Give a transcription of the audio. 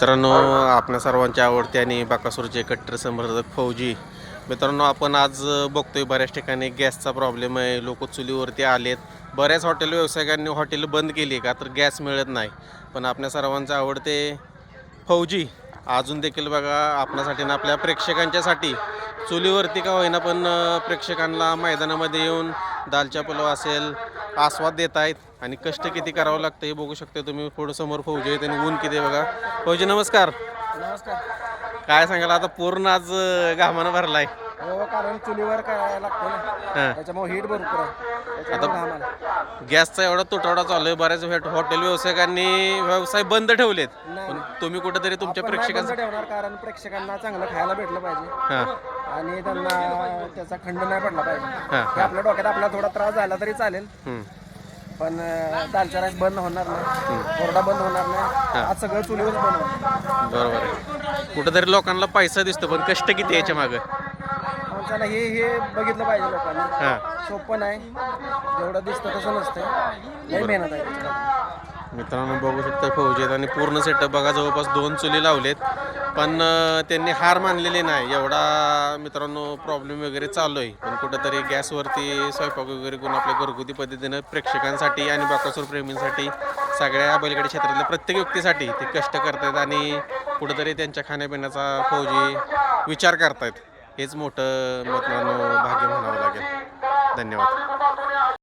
मित्रांनो, आपल्या सर्वांच्या आवडते आणि बाकासूरचे कट्टर समर्थक फौजी मित्रांनो, आपण आज बघतोय बऱ्याच ठिकाणी गॅसचा प्रॉब्लेम आहे. लोक चुलीवरती आलेत. बऱ्याच हॉटेल व्यावसायिकांनी हॉटेल बंद केली का तर गॅस मिळत नाही. पण आपल्या सर्वांचे आवडते फौजी अजून देखील बघा आपल्यासाठी ना आपल्या प्रेक्षकांच्यासाठी चुलीवरती का होईना पण प्रेक्षकांना मैदानामध्ये येऊन दालचा पुलाव असेल आस्वाद देत आहेत. आणि कष्ट किती करावं लागतं हे बघू शकता तुम्ही. पुढं समोर फौजी आहेत आणि ऊन किती बघा. फौजी नमस्कार. नमस्कार. काय सांगाल आता पूर्ण आज घामानं भरलाय. हो, कारण चुलीवर करायला लागतं ना, हां, त्याच्यामुळे हीट भरपूर आहे, त्याच्यामुळे आम्हाला गॅसचा एवढा तुटवडा चालू आहे. बऱ्याच हॉटेल व्यावसायिकांनी व्यवसाय बंद ठेवलेत. नाही. पण तुम्ही कुठेतरी तुमच्या आपण नाही बंद प्रेक्षकांचं ठेवणार, कारण प्रेक्षकांना चांगलं खायला भेटलं पाहिजे हां आणि त्यांना त्याचा खंड नाही पडला पाहिजे. हां हे आपल्या डोक्यात आपल्याला थोडा त्रास झाला तरी चालेल, पण दालचा राईस बंद होणार नाही, कोरडा बंद होणार नाही. आज सगळं चुलीवर बंद होणार. बरोबर आहे. कुठेतरी लोकांना पैसा दिसतो पण कष्ट किती आहे याच्या मागं. माणसाला हे बघितलं पाहिजे लोकांनी. हां, सोपं नाही, जेवढं दिसतं तसं नसतं, लई मेहनत आहे त्याच्यात. मित्रांनो बघू शकता फौजी आहेत आणि पूर्ण सेटअप बघा जवळपास 2 चुली लावलेत. पण त्यांनी हार मानलेली नाही. एवढा मित्रांनो प्रॉब्लेम वगैरे चालू आहे. पण कुठंतरी गॅसवरती स्वयंपाक वगैरे करून आपल्या घरगुती पद्धतीनं प्रेक्षकांसाठी आणि बाकासूर प्रेमींसाठी सगळ्या बैलगाडी क्षेत्रातल्या प्रत्येक व्यक्तीसाठी ते कष्ट करतायत आणि कुठंतरी त्यांच्या खाण्यापिण्याचा फौजी विचार करतायत. हेच मोठं मित्रांनो भाग्य म्हणावं लागेल. धन्यवाद.